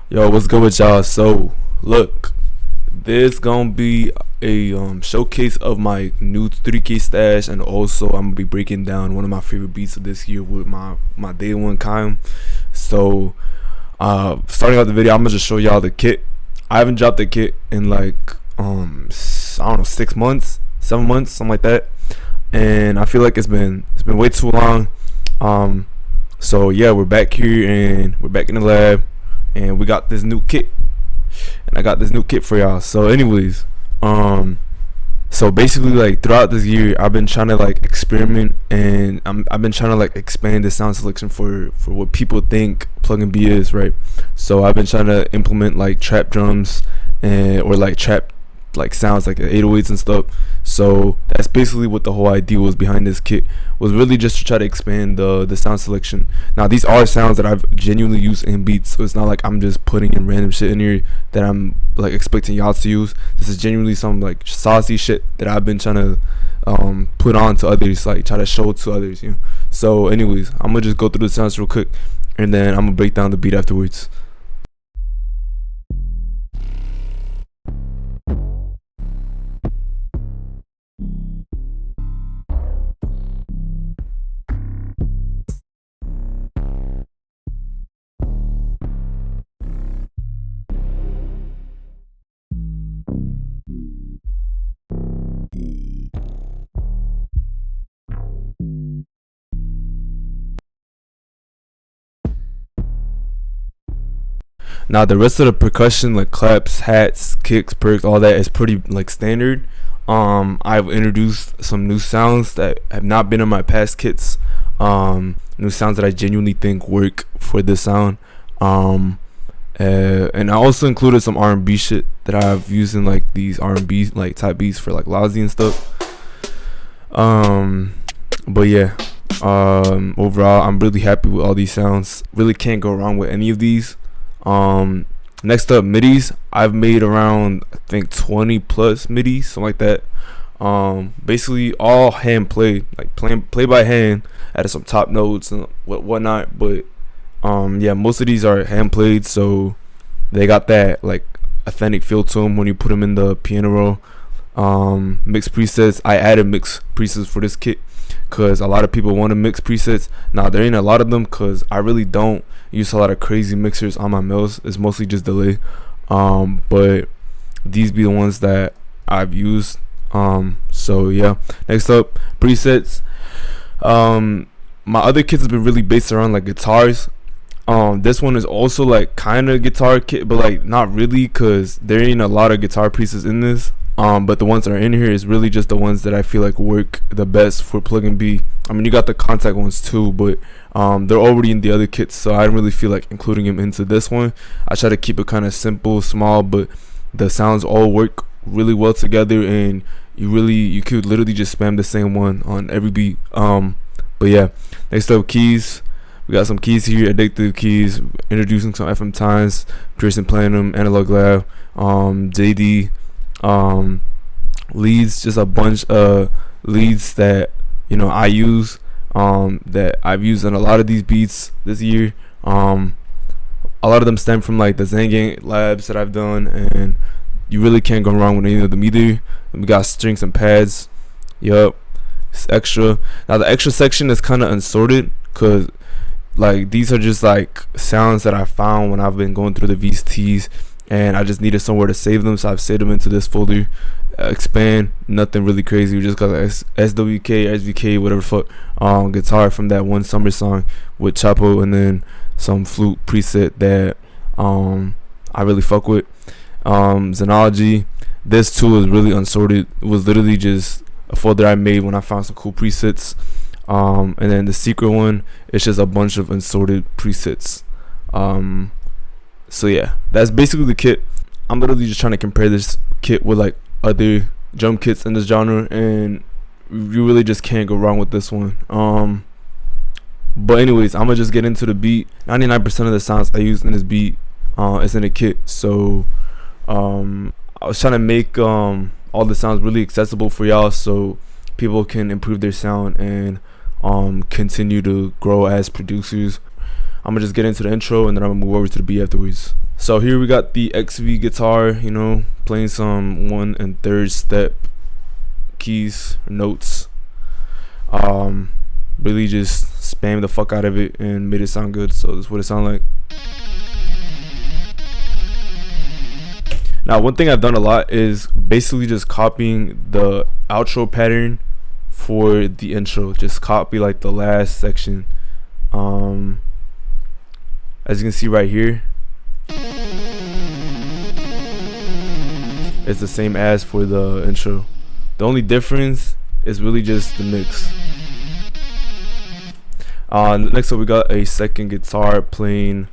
Yo, what's good with y'all? So, look, this gonna be a showcase of my new 3K stash, and also I'm gonna be breaking down one of my favorite beats of this year with my day one kind. So, starting out the video, I'm gonna just show y'all the kit. I haven't dropped the kit in like I don't know, 6 months, 7 months, something like that, and I feel like it's been way too long. So yeah, we're back here and we're back in the lab, and we got this new kit, and I got this new kit for y'all. So anyways, so basically, like, throughout this year I've been trying to like experiment, and I've been trying to like expand the sound selection for what people think PluginB is, right? So I've been trying to implement like trap drums and or like trap like sounds like 808s and stuff. So that's basically what the whole idea was behind this kit, was really just to try to expand the sound selection. Now these are sounds that I've genuinely used in beats, so it's not like I'm just putting in random shit in here that I'm like expecting y'all to use. This is genuinely some like saucy shit that I've been trying to put on to others, like try to show to others, you know. So anyways, I'm gonna just go through the sounds real quick, and then I'm gonna break down the beat afterwards. Now the rest of the percussion, like claps, hats, kicks, perks, all that is pretty like standard. I've introduced some new sounds that have not been in my past kits. New sounds that I genuinely think work for this sound. And I also included some R&B shit that I've used in like these R&B like type beats for like Lousy and stuff. But yeah, overall I'm really happy with all these sounds. Really can't go wrong with any of these. Next up, midis. I've made around, I think, 20 plus midis, something like that. Basically all hand played, like play by hand, added some top notes and whatnot. But yeah, most of these are hand played, so they got that like authentic feel to them when you put them in the piano roll. Mixed presets. I added mixed presets for this kit because a lot of people want to mix presets. Now there ain't a lot of them because I really don't use a lot of crazy mixers on my mills. It's mostly just delay. But these be the ones that I've used. So yeah. Next up, presets. My other kits have been really based around like guitars. This one is also like kind of guitar kit, but like not really, cause there ain't a lot of guitar presets in this. But the ones that are in here is really just the ones that I feel like work the best for PluginB. I mean, you got the contact ones too, but they're already in the other kits, so I didn't really feel like including them into this one. I try to keep it kind of simple, small, but the sounds all work really well together, and you could literally just spam the same one on every beat. But yeah, next up, keys. We got some keys here, addictive keys, introducing some FM times, Pearson Platinum, Analog Lab, JD, leads, just a bunch of leads that I use, that I've used in a lot of these beats this year. A lot of them stem from like the Zanging labs that I've done, and you really can't go wrong with any of them either. And we got strings and pads. Yup, it's extra. Now the extra section is kind of unsorted because like these are just like sounds that I found when I've been going through the VSTs, and I just needed somewhere to save them, so I've saved them into this folder. Expand, nothing really crazy. We just got like SWK, SVK, whatever fuck, guitar from that one summer song with Chapo, and then some flute preset that I really fuck with. Xenology, this too is really unsorted. It was literally just a folder I made when I found some cool presets. And then the secret one, it's just a bunch of unsorted presets. So yeah, that's basically the kit. I'm literally just trying to compare this kit with like other drum kits in this genre, and you really just can't go wrong with this one. But anyways, I'm gonna just get into the beat. 99% of the sounds I used in this beat is in the kit. So I was trying to make all the sounds really accessible for y'all, so people can improve their sound and continue to grow as producers. I'm gonna just get into the intro, and then I'm gonna move over to the beat afterwards. So here we got the XV guitar, you know, playing some 1 and 3rd step keys, notes. Really just spam the fuck out of it and made it sound good. So this is what it sounds like. Now, one thing I've done a lot is basically just copying the outro pattern for the intro. Just copy like the last section. As you can see right here, it's the same as for the intro. The only difference is really just the mix. Next up we got a second guitar playing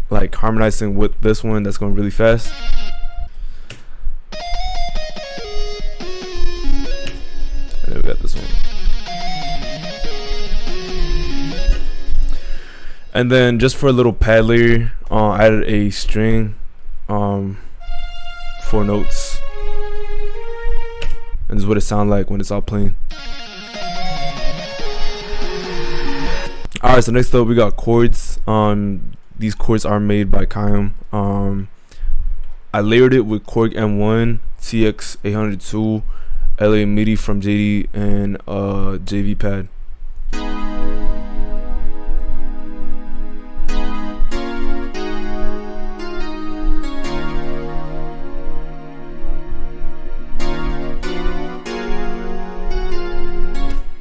like harmonizing with this one that's going really fast. And then we got this one. And then just for a little pad layer, I added a string, 4 notes. And this is what it sounds like when it's all playing. Alright, so next up we got chords. These chords are made by kankan. I layered it with Korg M1, TX 802, LA MIDI from JD, and JV pad.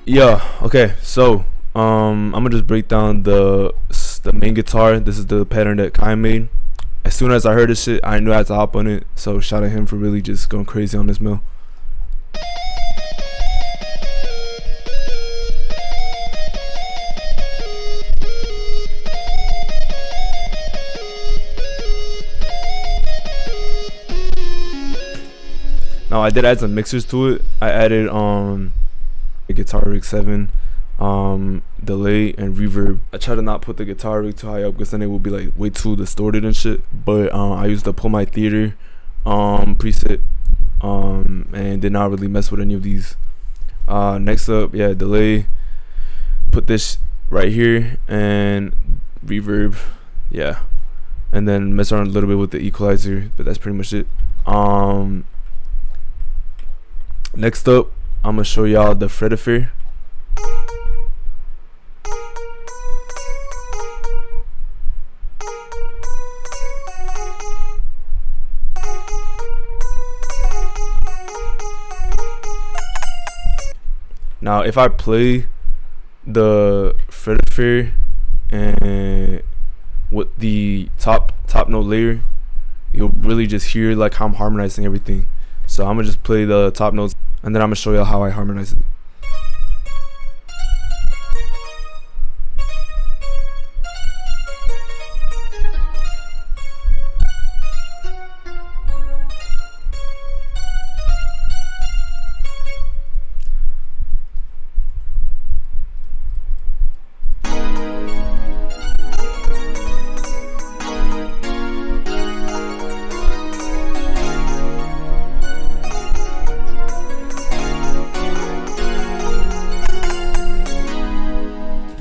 Yeah, okay, so I'm gonna just break down the main guitar. This is the pattern that Kai made. As soon as I heard this shit, I knew I had to hop on it. So shout out him for really just going crazy on this mill. Now I did add some mixers to it. I added a guitar rig 7, delay and reverb. I try to not put the guitar rig too high up because then it will be like way too distorted and shit. But I used the Pull My Theater preset and did not really mess with any of these. Next up, yeah, delay. Put this right here and reverb, yeah, and then mess around a little bit with the equalizer. But that's pretty much it. Next up, I'm gonna show y'all the fret affair. Now, if I play the fret affair and with the top note layer, you'll really just hear like how I'm harmonizing everything. So I'm gonna just play the top notes and then I'm gonna show you how I harmonize it.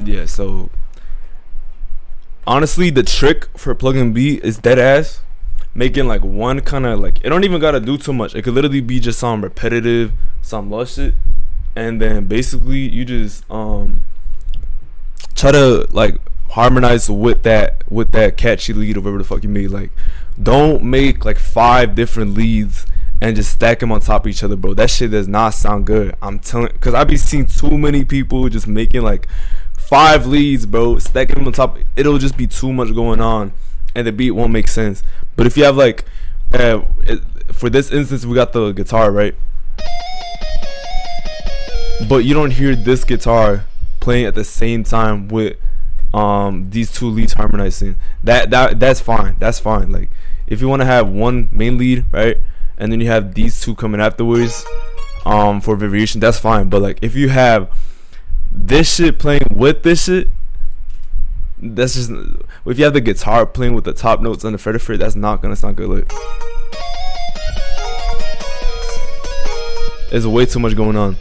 Yeah, so honestly the trick for PluginB is dead ass making like one kind of like, it don't even gotta do too much. It could literally be just some repetitive, some lush shit, and then basically you just try to like harmonize with that catchy lead or whatever the fuck you made. Like, don't make like 5 different leads and just stack them on top of each other, bro. That shit does not sound good. I'm telling, because I be seeing too many people just making like 5 leads, bro, stacking them on top. It'll just be too much going on and the beat won't make sense. But if you have like for this instance, we got the guitar, right? But you don't hear this guitar playing at the same time with these 2 leads harmonizing. That's fine. That's fine. Like, if you want to have one main lead, right, and then you have these 2 coming afterwards for variation, that's fine. But like, if you have this shit playing with this shit, that's just, if you have the guitar playing with the top notes on the fret affair, that's not gonna sound good. Like, there's way too much going on.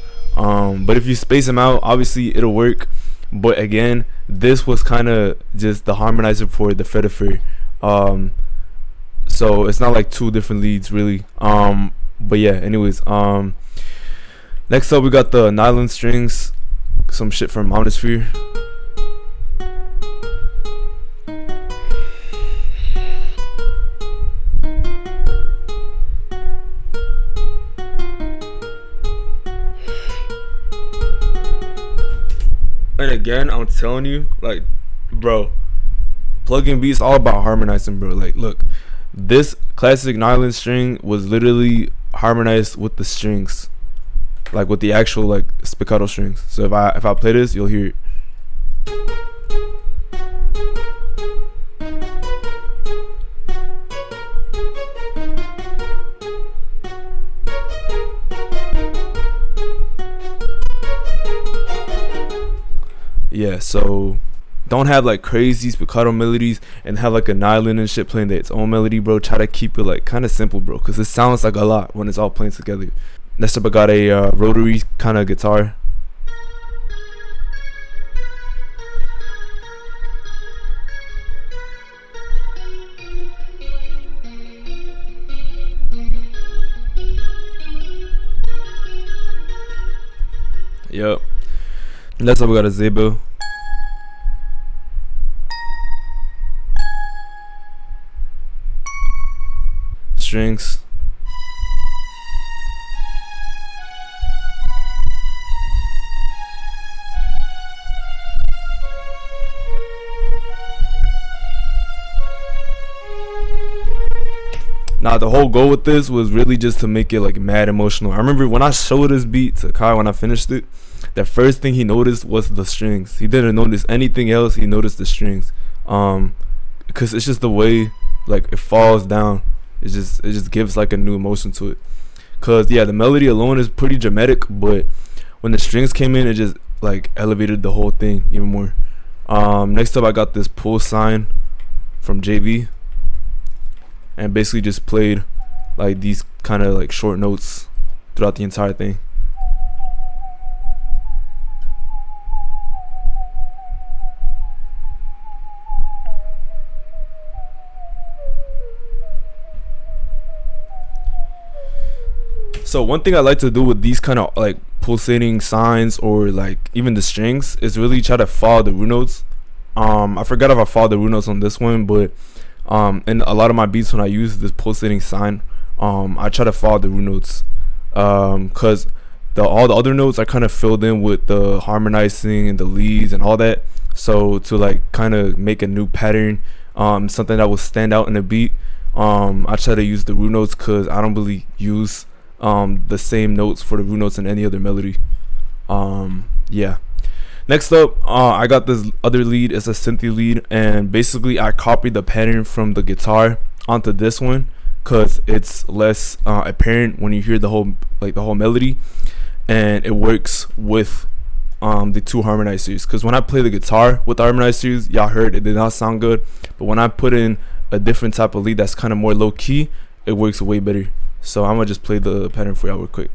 But if you space them out, obviously it'll work. But again, this was kind of just the harmonizer for the Fedifer. So it's not like two different leads really. But yeah, anyways, next up we got the nylon strings, some shit from Omnisphere. And again, I'm telling you, like, bro, PluginB is all about harmonizing, bro. Like, look, this classic nylon string was literally harmonized with the strings, like with the actual like spiccato strings. So if I play this, you'll hear it. Yeah, so don't have like crazy spiccato melodies and have like a nylon and shit playing its own melody, bro. Try to keep it like kind of simple, bro, because it sounds like a lot when it's all playing together. Next up I got a rotary kind of guitar. Yep. Next up we got a Zebel. Strings. Now the whole goal with this was really just to make it like mad emotional. I remember when I showed this beat to Kai when I finished it, the first thing he noticed was the strings. He didn't notice anything else. He noticed the strings, because it's just the way like it falls down. It just gives like a new emotion to it. Cause yeah, the melody alone is pretty dramatic, but when the strings came in, it just like elevated the whole thing even more. Next up I got this pull sign from JV, and basically just played like these kind of like short notes throughout the entire thing. So one thing I like to do with these kind of like pulsating signs or like even the strings is really try to follow the root notes. I forgot if I followed the root notes on this one, but in a lot of my beats when I use this pulsating sign, I try to follow the root notes, cause all the other notes are kind of filled in with the harmonizing and the leads and all that. So to like kind of make a new pattern, something that will stand out in the beat, I try to use the root notes, cause I don't really use the same notes for the root notes in any other melody. Yeah. Next up, I got this other lead. It's a synthy lead, and basically I copied the pattern from the guitar onto this one because it's less apparent when you hear the whole melody, and it works with the two harmonizers. Because when I play the guitar with the harmonizers, y'all heard it did not sound good, but when I put in a different type of lead that's kind of more low key, it works way better. So I'm gonna just play the pattern for y'all real quick.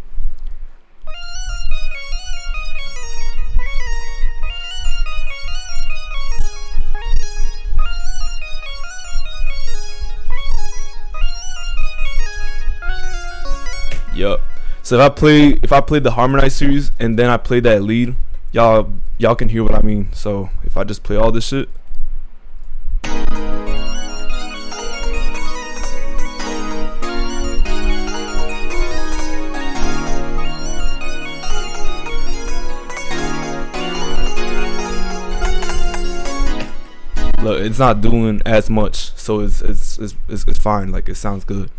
Yup. So if I play the harmonizers and then I play that lead, y'all can hear what I mean. So if I just play all this shit. Look, it's not doing as much, so it's fine. Like, it sounds good.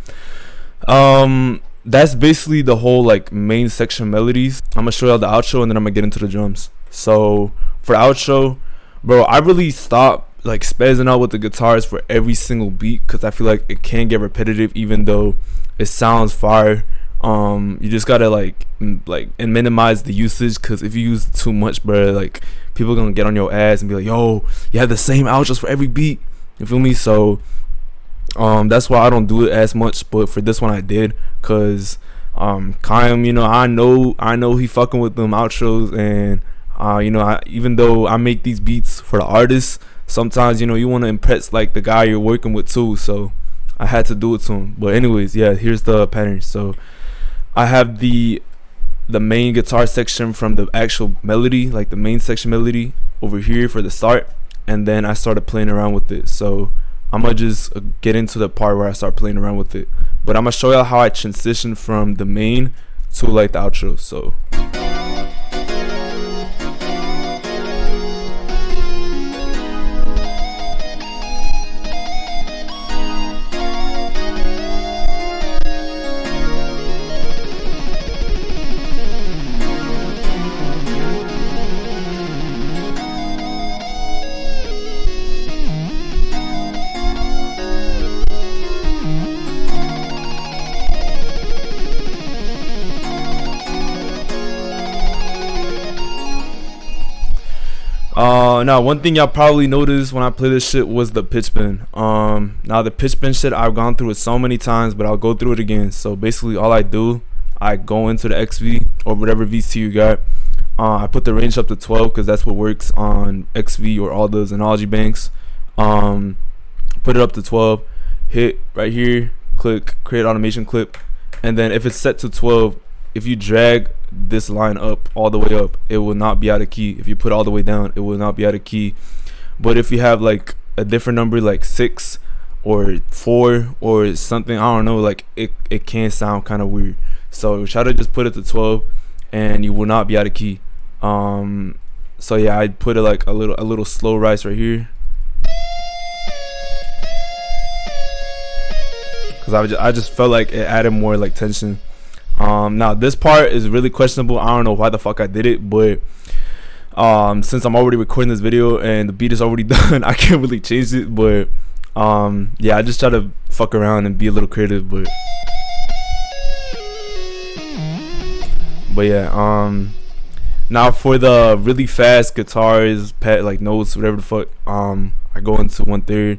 That's basically the whole like main section melodies. I'm gonna show y'all the outro and then I'm gonna get into the drums. So for outro, bro, I really stopped like spazzing out with the guitars for every single beat because I feel like it can get repetitive even though it sounds fire. You just gotta like and minimize the usage, because if you use too much, bro, like people gonna get on your ass and be like, yo, you have the same outros for every beat, you feel me? So that's why I don't do it as much, but for this one I did, because Kyle, you know, I know he fucking with them outros, and You know, even though I make these beats for the artists, sometimes, you know, you want to impress like the guy you're working with too, so I had to do it to him. But anyways, yeah, here's the pattern. So I have the main guitar section from the actual melody, like the main section melody over here for the start, and then I started playing around with it. So I'm gonna just get into the part where I start playing around with it, but I'm gonna show y'all how I transition from the main to like the outro. So now one thing y'all probably noticed when I play this shit was the pitch bend. Now the pitch bend shit, I've gone through it so many times, but I'll go through it again. So basically all I do, I go into the XV or whatever VC you got. I put the range up to 12 because that's what works on XV or all those analogy banks. Put it up to 12, hit right here, click create automation clip, and then if it's set to 12, if you drag this line up all the way up, it will not be out of key. If you put all the way down, it will not be out of key. But if you have like a different number, like 6 or 4 or something, I don't know, like it can sound kind of weird. So try to just put it to 12 and you will not be out of key. So yeah, I put it like a little slow rise right here, because I just felt like it added more like tension. Now this part is really questionable. I don't know why the fuck I did it, but since I'm already recording this video and the beat is already done, I can't really change it. But yeah, I just try to fuck around and be a little creative. But yeah, now for the really fast guitars, like notes, whatever the fuck, I go into 1/3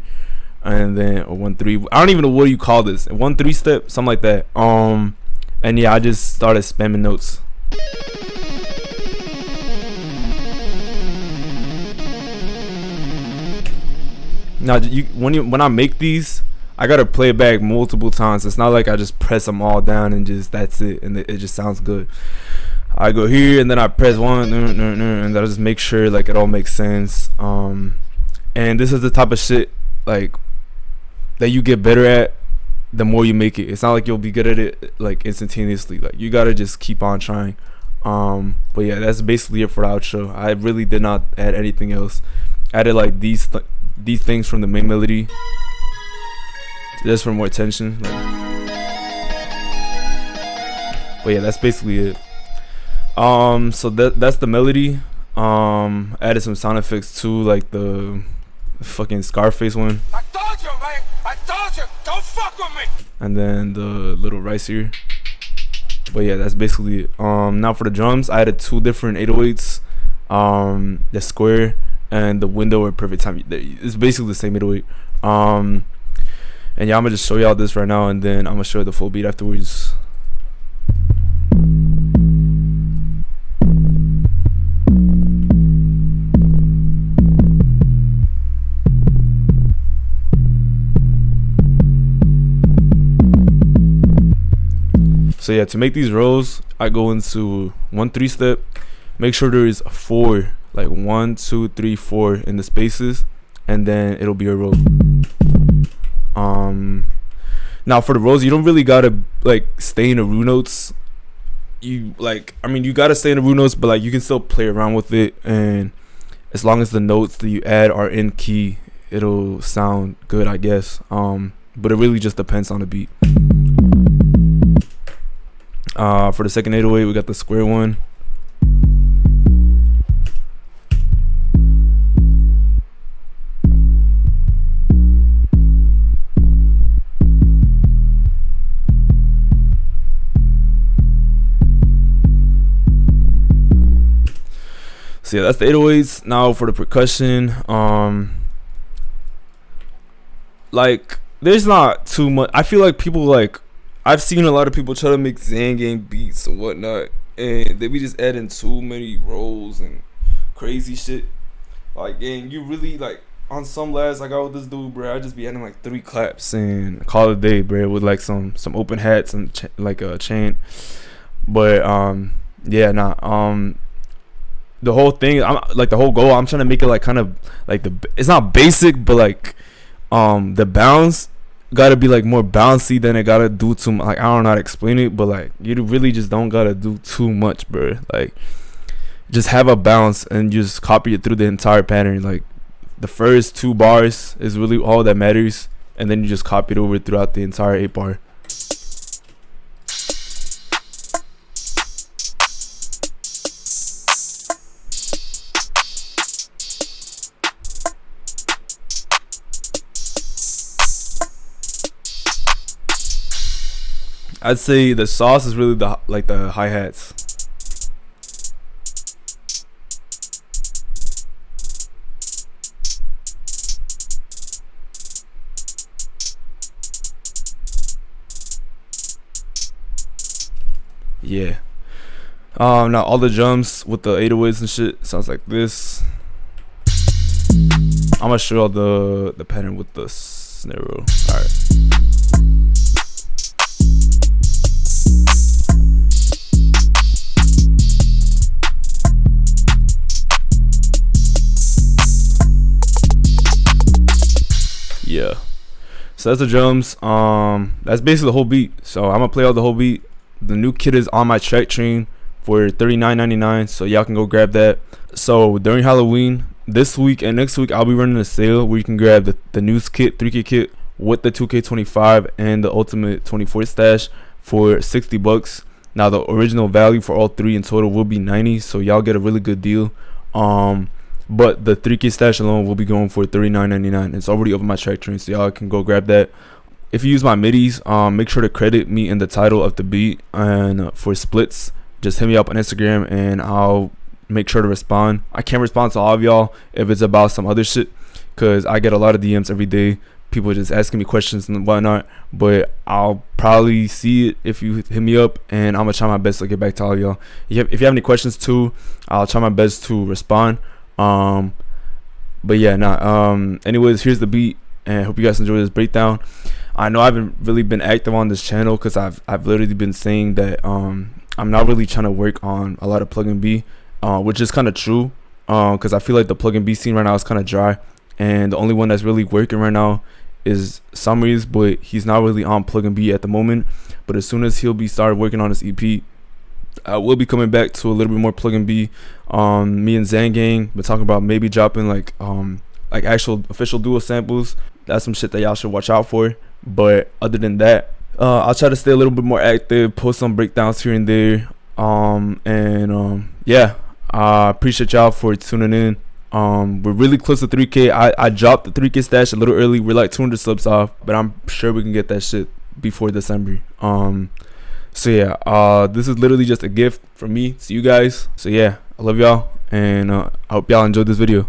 and then or 1/3. I don't even know what you call this, 1/3 step, something like that. And yeah, I just started spamming notes. Now when I make these, I gotta play it back multiple times. It's not like I just press them all down and just that's it and it just sounds good. I go here and then I press one and I just make sure like it all makes sense. And this is the type of shit like that you get better at the more you make it. It's not like you'll be good at it like instantaneously. Like you gotta just keep on trying. But yeah, that's basically it for the outro. I really did not add anything else. Added like these things from the main melody just for more tension. Like, but yeah, that's basically it. So that's the melody. Added some sound effects too, like the fucking Scarface one. I told you, man. I told you, don't fuck with me. And then the little rice here. But yeah, that's basically it. Now for the drums, I added 2 different 808s. The square and the window or perfect time. It's basically the same 808. And yeah, I'm gonna just show y'all this right now, and then I'm gonna show you the full beat afterwards. So yeah, to make these rolls, I go into 1/3 step. Make sure there is 4, like 1, 2, 3, 4 in the spaces, and then it'll be a roll. Now for the rolls, you don't really gotta like stay in the root notes. You like, I mean, you gotta stay in the root notes, but like you can still play around with it, and as long as the notes that you add are in key, it'll sound good, I guess. But it really just depends on the beat. For the second 808, we got the square one. So yeah, that's the 808s. Now for the percussion, like there's not too much. I feel like people like, I've seen a lot of people try to make Zang Gang beats and whatnot, and they be just adding too many rolls, and crazy shit. Like, and you really like on some lads, I got with this dude, bro. I just be adding like 3 claps and call it a day, bro, with like some open hats and like a chant. But yeah, nah. The whole thing, I'm like the whole goal. I'm trying to make it like kind of like it's not basic, but like the bounce gotta be like more bouncy than it gotta do too much. Like, I don't know how to explain it, but like you really just don't gotta do too much, bro. Like, just have a bounce and just copy it through the entire pattern. Like, the first 2 bars is really all that matters, and then you just copy it over throughout the entire 8 bar. I'd say the sauce is really the hi-hats. Yeah. Now all the drums with the 808s and shit sounds like this. I'm gonna show y'all the pattern with the snare roll. Alright. Yeah, so that's the drums. That's basically the whole beat. So I'm gonna play out the whole beat. The new kit is on my track train for $39.99, so y'all can go grab that. So during Halloween this week and next week, I'll be running a sale where you can grab the news kit, 3K kit with the 2K25 and the ultimate 24 stash for $60. Now the original value for all 3 in total will be $90, so y'all get a really good deal. But the 3K stash alone will be going for $39.99. It's already over my track train, so y'all can go grab that. If you use my midis, make sure to credit me in the title of the beat. And for splits, just hit me up on Instagram and I'll make sure to respond. I can't respond to all of y'all if it's about some other shit, because I get a lot of DMs every day, people just asking me questions and whatnot. But I'll probably see it if you hit me up, and I'm gonna try my best to get back to all of y'all. If you have any questions too, I'll try my best to respond. But yeah, anyways, here's the beat, and hope you guys enjoy this breakdown. I know I haven't really been active on this channel because I've literally been saying that I'm not really trying to work on a lot of Pluggnb, which is kind of true, because I feel like the Pluggnb scene right now is kind of dry, and the only one that's really working right now is Summrs, but he's not really on Pluggnb at the moment. But as soon as he'll be started working on his EP, I will be coming back to a little bit more Pluggnb. Me and Zan Gang been talking about maybe dropping like actual official duo samples. That's some shit that y'all should watch out for. But other than that, I'll try to stay a little bit more active, post some breakdowns here and there. Yeah, I appreciate y'all for tuning in. We're really close to 3K. I dropped the 3K stash a little early. We're like 200 subs off, but I'm sure we can get that shit before December. So yeah, this is literally just a gift from me to you guys. So yeah, I love y'all, and I hope y'all enjoyed this video.